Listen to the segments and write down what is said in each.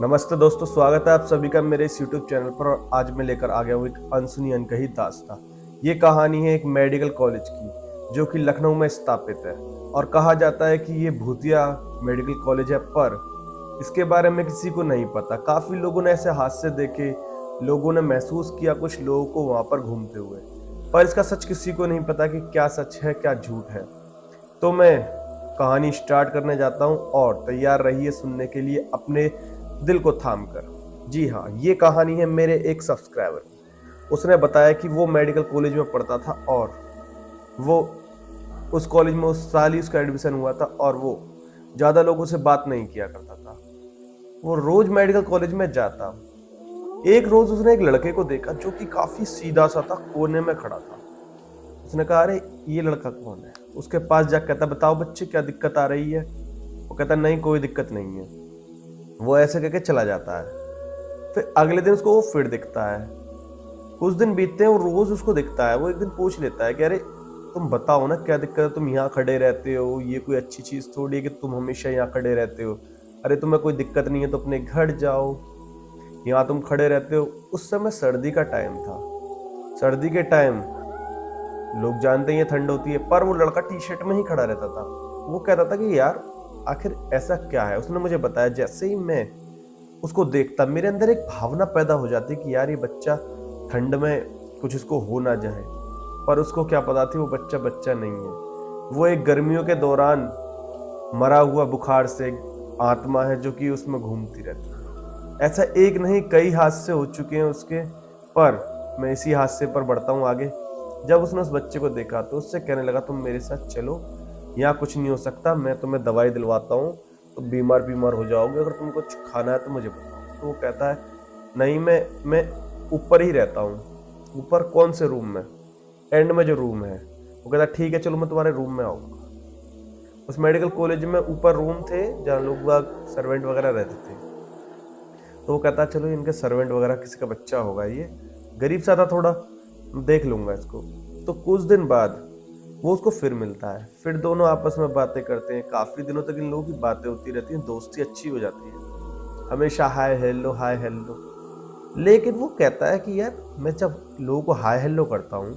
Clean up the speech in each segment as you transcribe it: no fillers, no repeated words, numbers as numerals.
नमस्ते दोस्तों, स्वागत है आप सभी का मेरे इस YouTube चैनल पर। और आज मैं लेकर आ गया हूँ एक अनसुनी अनकही दास्तां। ये कहानी है एक मेडिकल कॉलेज की जो कि लखनऊ में स्थापित है। और कहा जाता है कि ये भूतिया मेडिकल कॉलेज है, पर इसके बारे में किसी को नहीं पता। काफी लोगों ने ऐसे हादसे देखे, लोगों ने महसूस किया कुछ लोगों को वहां पर घूमते हुए, पर इसका सच किसी को नहीं पता कि क्या सच है क्या झूठ है। तो मैं कहानी स्टार्ट करने जाता हूँ और तैयार रहिए सुनने के लिए अपने दिल को थाम कर। जी हाँ, ये कहानी है मेरे एक सब्सक्राइबर की। उसने बताया कि वो मेडिकल कॉलेज में पढ़ता था और वो उस कॉलेज में उस साल ही उसका एडमिशन हुआ था और वो ज़्यादा लोगों से बात नहीं किया करता था। वो रोज मेडिकल कॉलेज में जाता। एक रोज उसने एक लड़के को देखा जो कि काफी सीधा सा था, कोने में खड़ा था। उसने कहा, अरे ये लड़का कौन है? उसके पास जाकर कहता, बताओ बच्चे क्या दिक्कत आ रही है? वो कहता, नहीं कोई दिक्कत नहीं है। वो ऐसे करके चला जाता है। फिर अगले दिन उसको वो फिर दिखता है। कुछ दिन बीतते हैं, वो रोज उसको दिखता है। वो एक दिन पूछ लेता है कि अरे तुम बताओ ना क्या दिक्कत है, तुम यहाँ खड़े रहते हो, ये कोई अच्छी चीज थोड़ी है कि तुम हमेशा यहाँ खड़े रहते हो। अरे तुम्हें कोई दिक्कत नहीं है तो अपने घर जाओ, यहाँ तुम खड़े रहते हो। उस समय सर्दी का टाइम था। सर्दी के टाइम लोग जानते हैं ठंड होती है, पर वो लड़का टी शर्ट में ही खड़ा रहता था। वो कहता था कि यार आखिर ऐसा क्या है। उसने मुझे बताया, जैसे ही मैं उसको देखता मेरे अंदर एक भावना पैदा हो जाती कि यार ये बच्चा ठंड में कुछ इसको हो ना जाए। पर उसको क्या पता थी वो बच्चा बच्चा नहीं है, वो एक गर्मियों के दौरान मरा हुआ बुखार से आत्मा है जो कि उसमें घूमती रहती है। ऐसा एक नहीं कई हादसे हो चुके हैं उसके। पर मैं इसी हादसे पर बढ़ता हूँ आगे। जब उसने उस बच्चे को देखा तो उससे कहने लगा, तुम मेरे साथ चलो, यहाँ कुछ नहीं हो सकता, मैं तुम्हें दवाई दिलवाता हूँ, तो बीमार हो जाओगे, अगर तुम कुछ खाना है तो मुझे बताओ। तो वो कहता है, नहीं मैं ऊपर ही रहता हूँ। ऊपर कौन से रूम में? एंड में जो रूम है। वो कहता ठीक है चलो मैं तुम्हारे रूम में आऊँगा। उस मेडिकल कॉलेज में ऊपर रूम थे जहाँ लोग सर्वेंट वगैरह रहते थे। तो वो कहता चलो इनके सर्वेंट वगैरह किसी का बच्चा होगा, ये गरीब सा था थोड़ा, देख लूंगा इसको। तो कुछ दिन बाद वो उसको फिर मिलता है। फिर दोनों आपस में बातें करते हैं। काफी दिनों तक इन लोगों की बातें होती रहती हैं, दोस्ती अच्छी हो जाती है, हमेशा हाय हेलो हाय हेलो। लेकिन वो कहता है कि यार मैं जब लोगों को हाय हेलो करता हूँ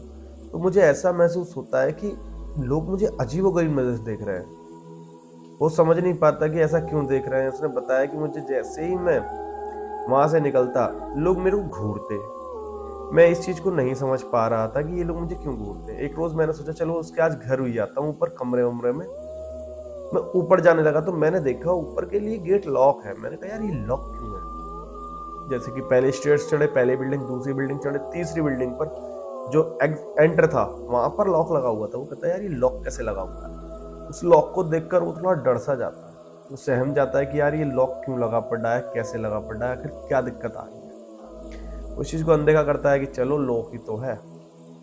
तो मुझे ऐसा महसूस होता है कि लोग मुझे अजीबोगरीब नजर से देख रहे हैं। वो समझ नहीं पाता कि ऐसा क्यों देख रहे हैं। उसने बताया कि मुझे जैसे ही मैं वहां से निकलता लोग मेरे को घूरते। मैं इस चीज को नहीं समझ पा रहा था कि ये लोग मुझे क्यों घूरते। एक रोज मैंने सोचा चलो उसके आज घर हुई जाता हूँ, ऊपर कमरे उमरे में। मैं ऊपर जाने लगा तो मैंने देखा ऊपर के लिए गेट लॉक है। मैंने कहा यार ये लॉक क्यों है? जैसे कि पहले स्टेयर्स चढ़े, पहले बिल्डिंग, दूसरी बिल्डिंग चढ़े, तीसरी बिल्डिंग पर जो एंटर था वहां पर लॉक लगा हुआ था। वो कहता है यार ये लॉक कैसे लगा हुआ है? उस लॉक को देखकर वो थोड़ा डर सा जाता है, वो सहम जाता है कि यार ये लॉक क्यों लगा पड़ा है, कैसे लगा पड़ा है, आखिर क्या दिक्कत आ रही है। उस चीज को अनदेखा करता है कि चलो लॉक ही तो है।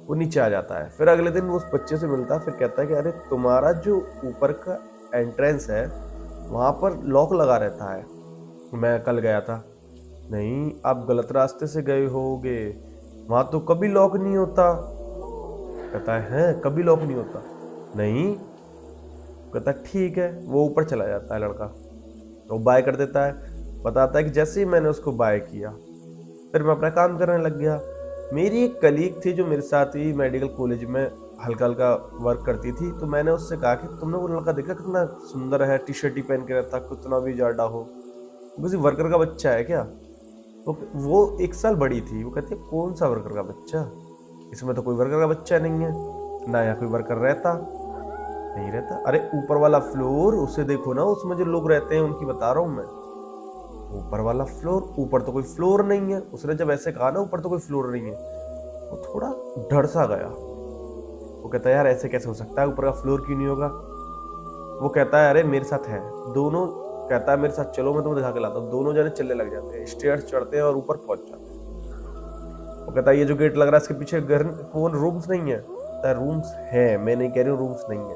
वो नीचे आ जाता है। फिर अगले दिन वो उस बच्चे से मिलता है। फिर कहता है कि अरे तुम्हारा जो ऊपर का एंट्रेंस है वहां पर लॉक लगा रहता है, मैं कल गया था। नहीं आप गलत रास्ते से गए होगे, वहां तो कभी लॉक नहीं होता। कहता है कभी लॉक नहीं होता? नहीं। कहता ठीक है। वो ऊपर चला जाता है लड़का, वो बाय कर देता है। बताता है कि जैसे ही मैंने उसको बाय किया फिर मैं अपना काम करने लग गया। मेरी एक कलीग थी जो मेरे साथ ही मेडिकल कॉलेज में हल्का हल्का वर्क करती थी। तो मैंने उससे कहा कि तुमने वो लड़का देखा कितना सुंदर है, टी शर्ट ही पहन के रहता, कितना भी जाडा हो, किसी वर्कर का बच्चा है क्या? वो 1 साल बड़ी थी। वो कहती है कौन सा वर्कर का बच्चा? इसमें तो कोई वर्कर का बच्चा नहीं है, ना यहाँ कोई वर्कर रहता। नहीं रहता? अरे ऊपर वाला फ्लोर उसे देखो ना, उसमें जो लोग रहते हैं उनकी बता रहा हूँ मैं। ऊपर वाला फ्लोर? ऊपर तो कोई फ्लोर नहीं है। उसने जब ऐसे कहा ना ऊपर तो कोई फ्लोर नहीं है, वो थोड़ा डर सा गया। वो कहता है यार ऐसे कैसे हो सकता है, ऊपर का फ्लोर क्यों नहीं होगा? वो कहता है अरे मेरे साथ है। दोनों कहता है मेरे साथ चलो मैं तुम्हें दिखा के लाता हूँ। दोनों जने चलने लग जाते हैं, स्टेयर्स चढ़ते हैं और ऊपर पहुंच जाते हैं। वो कहता है ये जो गेट लग रहा है इसके पीछे घर कौन रूम्स नहीं है? कहता है रूम्स है, मैं नहीं कह रही हूँ रूम्स नहीं है,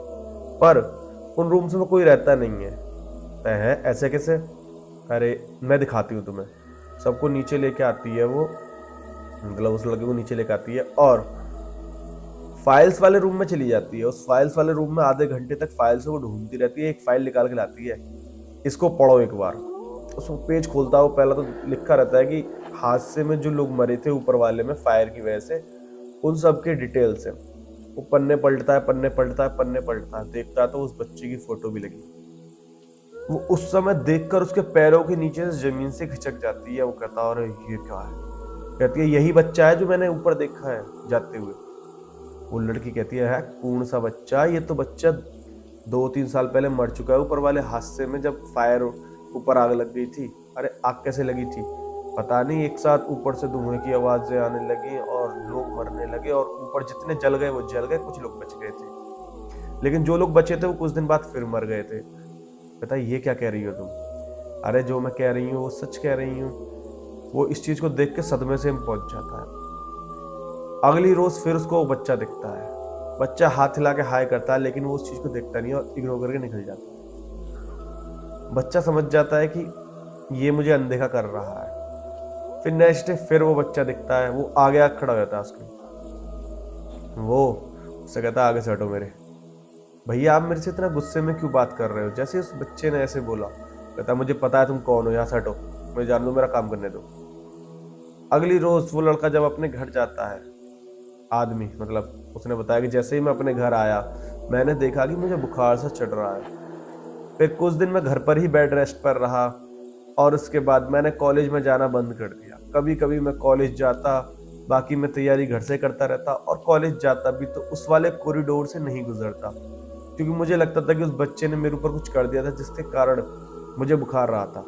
पर उन रूम्स में कोई रहता नहीं है। कहता है ऐसे कैसे? अरे मैं दिखाती हूँ तुम्हें। सबको नीचे लेके आती है वो, मतलब उस लड़के को नीचे लेके आती है और फाइल्स वाले रूम में चली जाती है। उस फाइल्स वाले रूम में आधे घंटे तक फाइल्स को ढूंढती रहती है। एक फाइल निकाल के लाती है, इसको पढ़ो एक बार। उसको पेज खोलता है, वो पहला तो लिखा रहता है कि हादसे में जो लोग मरे थे ऊपर वाले में फायर की वजह से, उन सब के डिटेल्स है। वो पन्ने पलटता है, पन्ने पलटता है, पन्ने पलटता है, देखता है तो उस बच्चे की फोटो भी लगी। वो उस समय देखकर उसके पैरों के नीचे से जमीन से खिसक जाती है। वो कहता है अरे ये क्या है? कहती है यही बच्चा है जो मैंने ऊपर देखा है जाते हुए। वो लड़की कहती है कौन सा बच्चा? ये तो बच्चा 2-3 साल पहले मर चुका है ऊपर वाले हादसे में, जब फायर ऊपर आग लग गई थी। अरे आग कैसे लगी थी? पता नहीं, एक साथ ऊपर से धुएं की आवाजें आने लगी और लोग मरने लगे, और ऊपर जितने जल गए वो जल गए, कुछ लोग बच गए थे। लेकिन जो लोग बचे थे वो कुछ दिन बाद फिर मर गए थे। पता ये क्या कह रही हो तुम? अरे जो मैं कह रही हूँ वो सच कह रही हूँ। वो इस चीज को देख के सदमे से पहुंच जाता है। अगली रोज फिर उसको वो बच्चा दिखता है। बच्चा हाथ हिला के हाय करता है, लेकिन वो उस चीज को देखता नहीं और इग्नोर करके निकल जाता है। बच्चा समझ जाता है कि ये मुझे अनदेखा कर रहा है। फिर नेक्स्ट डे फिर वो बच्चा दिखता है, वो आगे आके खड़ा हो जाता है उसके। वो उससे कहता है आगे से हटो मेरे। भैया आप मेरे से इतना गुस्से में क्यों बात कर रहे हो? जैसे उस बच्चे ने ऐसे बोला, कहता मुझे पता है तुम कौन हो, यहाँ से हटो, मुझे जान दो, मेरा काम करने दो। अगली रोज वो लड़का जब अपने घर जाता है, आदमी मतलब उसने बताया कि जैसे ही मैं अपने घर आया मैंने देखा कि मुझे बुखार सा चढ़ रहा है। फिर कुछ दिन मैं घर पर ही बेड रेस्ट पर रहा, और उसके बाद मैंने कॉलेज में जाना बंद कर दिया। कभी कभी मैं कॉलेज जाता, बाकी मैं तैयारी घर से करता रहता, और कॉलेज जाता भी तो उस वाले कॉरिडोर से नहीं गुजरता, क्योंकि मुझे लगता था कि उस बच्चे ने मेरे ऊपर कुछ कर दिया था जिसके कारण मुझे बुखार रहा था।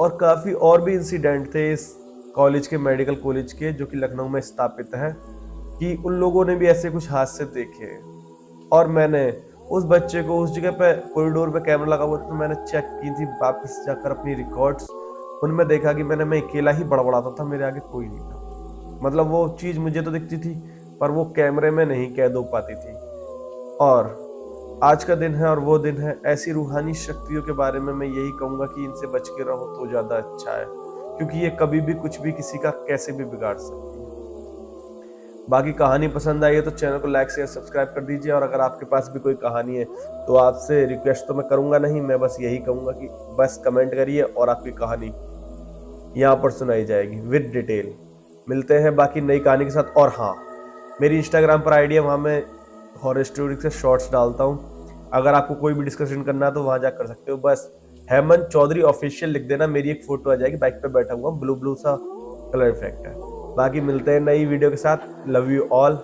और काफ़ी और भी इंसिडेंट थे इस कॉलेज के, मेडिकल कॉलेज के, जो कि लखनऊ में स्थापित है, कि उन लोगों ने भी ऐसे कुछ हादसे देखे हैं। और मैंने उस बच्चे को उस जगह पे कॉरिडोर पे कैमरा लगा हुआ था, तो मैंने चेक की थी वापस जाकर अपनी रिकॉर्ड्स। उनमें देखा कि मैं अकेला ही बड़बड़ाता था, मेरे आगे कोई नहीं था। मतलब वो चीज़ मुझे तो दिखती थी पर वो कैमरे में नहीं कैद हो पाती थी। और आज का दिन है और वो दिन है, ऐसी रूहानी शक्तियों के बारे में मैं यही कहूंगा कि इनसे बच के रहो तो ज्यादा अच्छा है, क्योंकि ये कभी भी कुछ भी किसी का कैसे भी बिगाड़ सकती है। बाकी कहानी पसंद आई है तो चैनल को लाइक शेयर सब्सक्राइब कर दीजिए, और अगर आपके पास भी कोई कहानी है तो आपसे रिक्वेस्ट तो मैं करूंगा नहीं, मैं बस यही कहूंगा कि बस कमेंट करिए और आपकी कहानी यहाँ पर सुनाई जाएगी विद डिटेल। मिलते हैं बाकी नई कहानी के साथ। और हाँ, मेरी इंस्टाग्राम पर आईडी है, वहाँ मैं हॉरर स्टोरी से शॉर्ट्स डालता हूँ। अगर आपको कोई भी डिस्कशन करना है तो वहां जा कर सकते हो। बस हेमंत चौधरी ऑफिशियल लिख देना, मेरी एक फोटो आ जाएगी, बाइक पे बैठा हुआ, ब्लू ब्लू सा कलर इफेक्ट है। बाकी मिलते हैं नई वीडियो के साथ। Love you all.